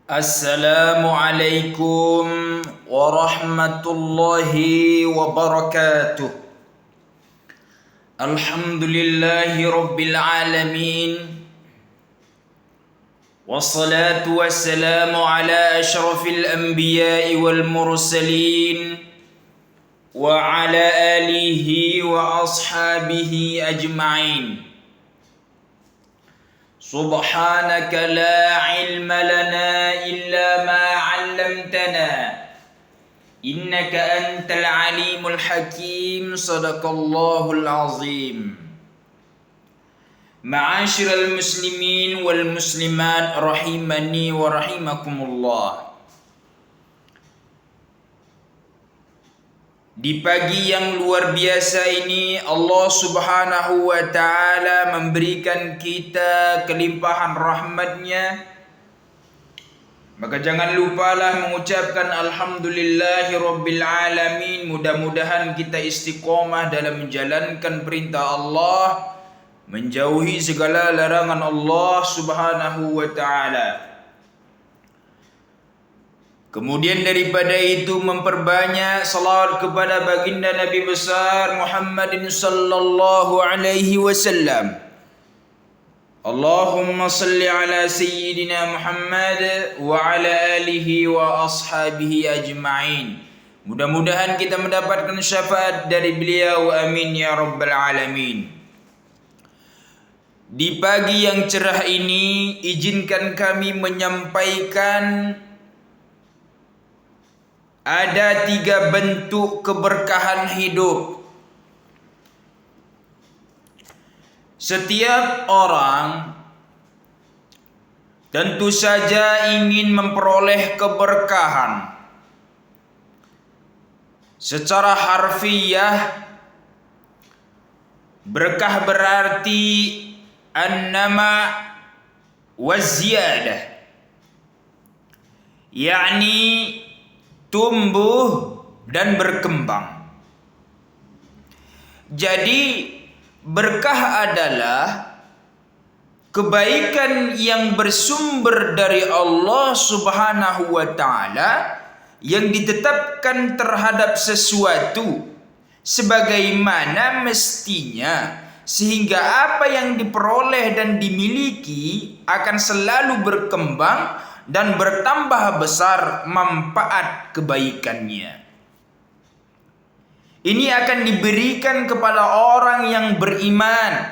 Assalamualaikum warahmatullahi wabarakatuh. Alhamdulillahi rabbil alamin. Wassalatu wassalamu ala ashrafil anbiya'i wal mursalin wa ala alihi wa ashabihi ajma'in. Subhanaka la ilma lana illa ma 'allamtana innaka antal alimul hakim. Sadaqallahul azim. Ma'asyiral muslimin wal muslimat rahimani wa rahimakumullah. Di pagi yang luar biasa ini Allah subhanahu wa ta'ala memberikan kita kelimpahan rahmatnya. Maka jangan lupalah mengucapkan alhamdulillahi rabbil alamin. Mudah-mudahan kita istiqomah dalam menjalankan perintah Allah, menjauhi segala larangan Allah subhanahu wa ta'ala. Kemudian daripada itu memperbanyak salawat kepada baginda Nabi besar Muhammadin sallallahu alaihi wasallam. Allahumma salli ala sayyidina Muhammad wa ala alihi wa ashabihi ajma'in. Mudah-mudahan kita mendapatkan syafaat dari beliau, amin ya rabbal alamin. Di pagi yang cerah ini izinkan kami menyampaikan ada 3 bentuk keberkahan hidup. Setiap orang tentu saja ingin memperoleh keberkahan. Secara harfiah, berkah berarti an-nama wa ziyadah, yakni tumbuh dan berkembang. Jadi berkah adalah kebaikan yang bersumber dari Allah subhanahu wa ta'ala yang ditetapkan terhadap sesuatu sebagaimana mestinya, sehingga apa yang diperoleh dan dimiliki akan selalu berkembang dan bertambah besar manfaat kebaikannya. Ini akan diberikan kepada orang yang beriman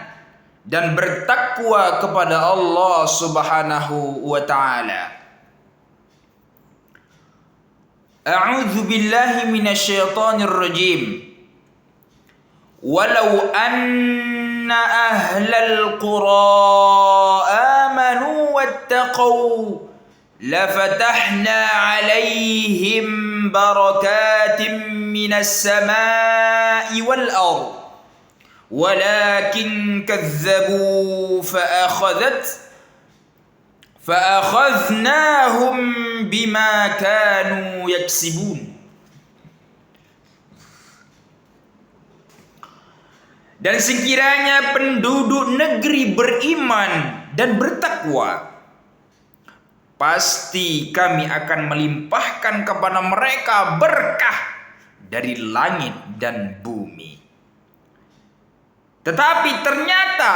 dan bertakwa kepada Allah subhanahu wa ta'ala. A'udzu billahi minasyaitonir rajim. Walau anna ahlal qura amanu wattaqau lafatahna alaihim barakatim minas samai wal ard walakin kazzabu fa'akhadhnahum bima kanu yaksibun. Dan sekiranya penduduk negeri beriman dan bertakwa, pasti kami akan melimpahkan kepada mereka berkah dari langit dan bumi. Tetapi ternyata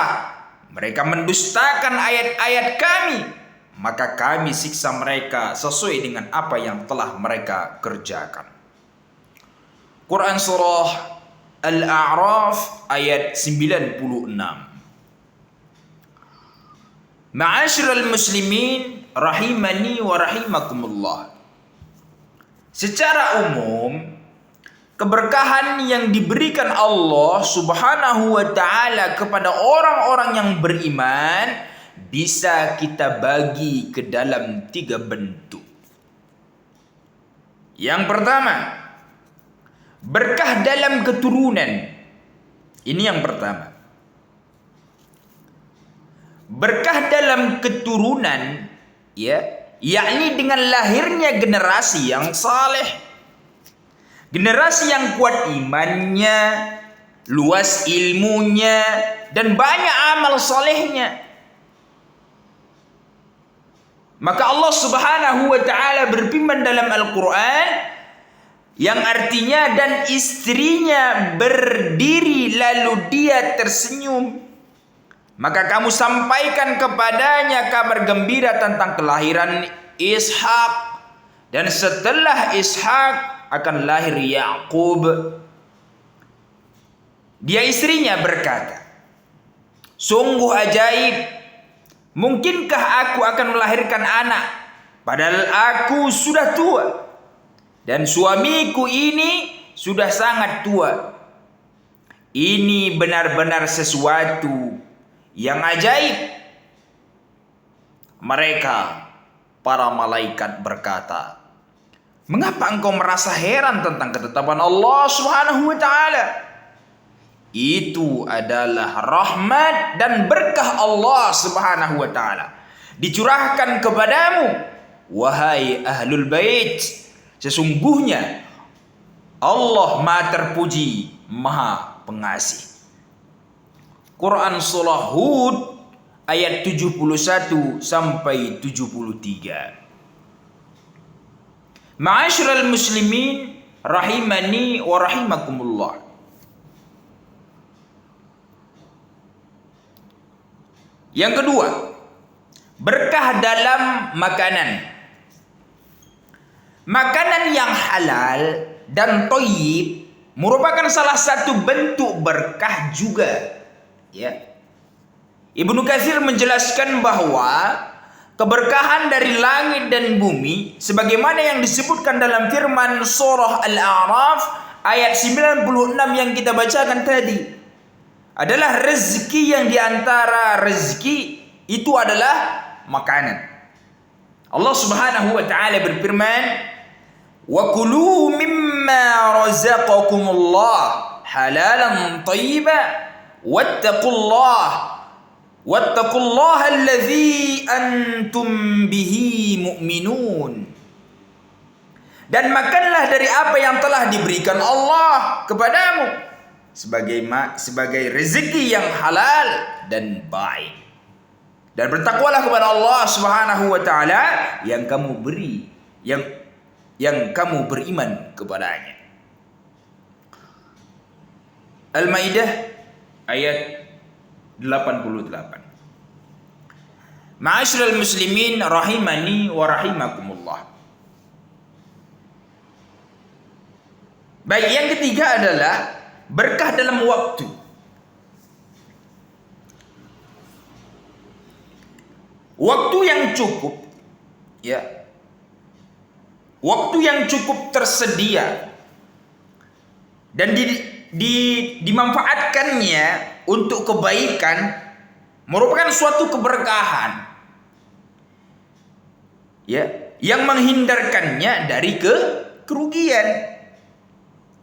mereka mendustakan ayat-ayat kami, maka kami siksa mereka sesuai dengan apa yang telah mereka kerjakan. Quran surah Al-A'raf ayat 96. Ma'asyiral muslimin rahimani wa rahimakumullah. Secara umum, keberkahan yang diberikan Allah subhanahu wa ta'ala kepada orang-orang yang beriman bisa kita bagi ke dalam 3 bentuk. Yang pertama, berkah dalam keturunan. Ini yang pertama. Berkah dalam keturunan, ya, yakni dengan lahirnya generasi yang saleh, generasi yang kuat imannya, luas ilmunya, dan banyak amal salehnya. Maka Allah Subhanahu wa taala berfirman dalam Al-Qur'an yang artinya, dan istrinya berdiri lalu dia tersenyum, maka kamu sampaikan kepadanya kabar gembira tentang kelahiran Ishak, dan setelah Ishak akan lahir Yakub. Dia istrinya berkata, sungguh ajaib, mungkinkah aku akan melahirkan anak padahal aku sudah tua dan suamiku ini sudah sangat tua. Ini benar-benar sesuatu yang ajaib. Mereka, para malaikat berkata, mengapa engkau merasa heran tentang ketetapan Allah Subhanahu wa taala? Itu adalah rahmat dan berkah Allah Subhanahu wa taala dicurahkan kepadamu, wahai ahlul bait. Sesungguhnya Allah Maha terpuji, Maha pengasih. Quran surah Hud ayat 71 sampai 73. Ma'asyiral muslimin rahimani wa rahimakumullah. Yang kedua, berkah dalam makanan. Makanan yang halal dan thayyib merupakan salah satu bentuk berkah juga. Ya. Ibnu Katsir menjelaskan bahwa keberkahan dari langit dan bumi sebagaimana yang disebutkan dalam firman surah Al-A'raf ayat 96 yang kita bacakan tadi adalah rezeki, yang diantara rezeki itu adalah makanan. Allah Subhanahu wa taala berfirman, "Wa kulu mimma razaqakumullah halalan thayyiban wattaqullaha allazi antum bihi mu'minun." Dan makanlah dari apa yang telah diberikan Allah kepadamu sebagai rezeki yang halal dan baik, dan bertakwalah kepada Allah Subhanahu wa taala yang kamu beri, yang kamu beriman kepadanya. Al-Maidah ayat 88. Ma'asyiral muslimin rahimani wa rahimakumullah. Baik, yang ketiga adalah berkah dalam waktu. Waktu yang cukup, ya. Waktu yang cukup tersedia dan dimanfaatkannya untuk kebaikan merupakan suatu keberkahan, ya, yang menghindarkannya dari kerugian.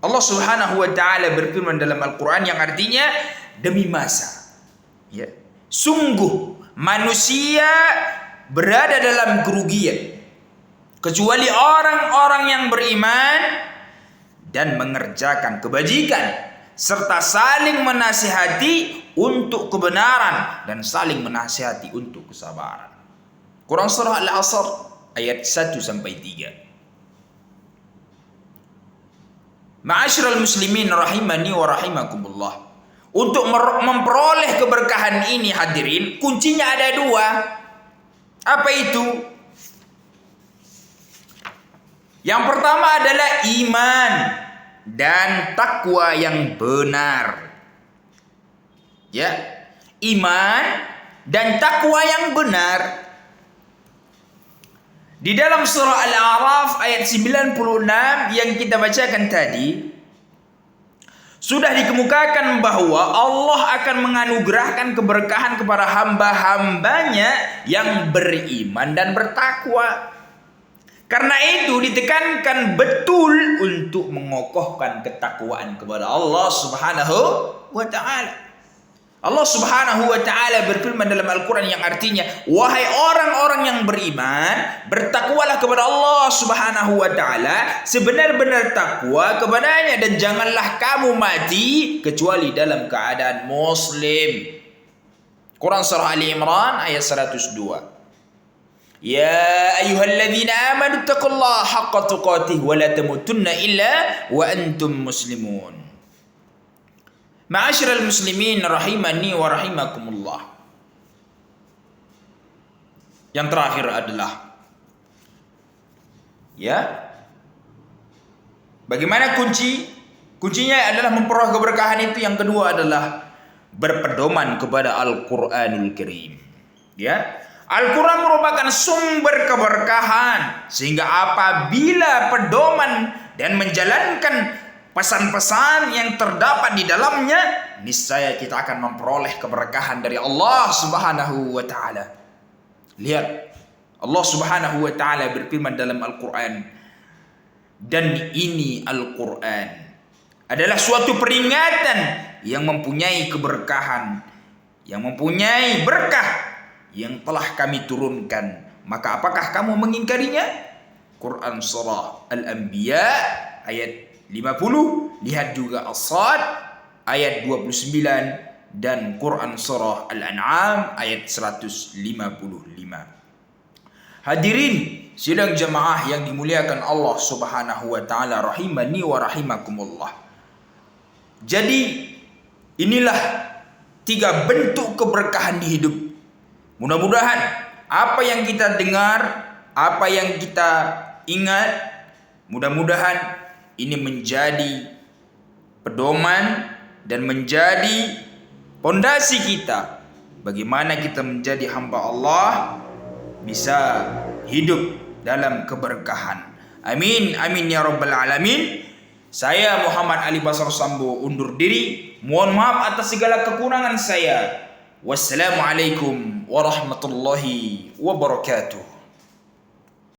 Allah Subhanahu wa taala berfirman dalam Al-Qur'an yang artinya, demi masa, ya, sungguh manusia berada dalam kerugian kecuali orang-orang yang beriman dan mengerjakan kebajikan serta saling menasihati untuk kebenaran dan saling menasihati untuk kesabaran. Quran surah Al-Asr ayat 1 sampai 3. Ma'asyiral muslimin rahimani wa rahimakumullah. Untuk memperoleh keberkahan ini hadirin, kuncinya ada dua. Apa itu? Yang pertama adalah iman dan takwa yang benar. Ya, iman dan takwa yang benar. Di dalam surah Al-A'raf ayat 96 yang kita bacakan tadi, sudah dikemukakan bahwa Allah akan menganugerahkan keberkahan kepada hamba-hambanya yang beriman dan bertakwa. Karena itu ditekankan betul untuk mengokohkan ketakwaan kepada Allah Subhanahu wa taala. Allah Subhanahu wa taala berfirman dalam Al-Qur'an yang artinya, wahai orang-orang yang beriman, bertakwalah kepada Allah Subhanahu wa taala sebenar-benar takwa kepadanya, dan janganlah kamu mati kecuali dalam keadaan muslim. Quran surah Ali Imran ayat 102. Ya ayyuhalladzina amanu taqullaha haqqa tuqatih wa la tamutunna illa wa antum muslimun. Ma'asyiral muslimin rahimani wa rahimakumullah. Yang terakhir adalah bagaimana kuncinya adalah memperoleh keberkahan itu. Yang kedua adalah berpedoman kepada Al-Qur'anul Karim. Al-Quran merupakan sumber keberkahan, sehingga apabila pedoman dan menjalankan pesan-pesan yang terdapat di dalamnya, niscaya kita akan memperoleh keberkahan dari Allah Subhanahu wa taala. Lihat, Allah Subhanahu wa taala berfirman dalam Al-Quran, dan ini Al-Quran adalah suatu peringatan yang mempunyai keberkahan, yang mempunyai berkah yang telah kami turunkan, maka apakah kamu mengingkarinya? Quran surah Al-Anbiya ayat 50, lihat juga As-Sad ayat 29, dan Quran surah Al-An'am ayat 155. Hadirin sidang jamaah yang dimuliakan Allah Subhanahu wa taala, rahimani wa rahimakumullah. Jadi inilah 3 bentuk keberkahan di hidup. Mudah-mudahan apa yang kita dengar, apa yang kita ingat, mudah-mudahan ini menjadi pedoman dan menjadi pondasi kita bagaimana kita menjadi hamba Allah, bisa hidup dalam keberkahan. Amin, amin ya rabbal alamin. Saya Muhammad Ali Basar Sambo undur diri. Mohon maaf atas segala kekurangan saya. Wassalamualaikum warahmatullahi wabarakatuh.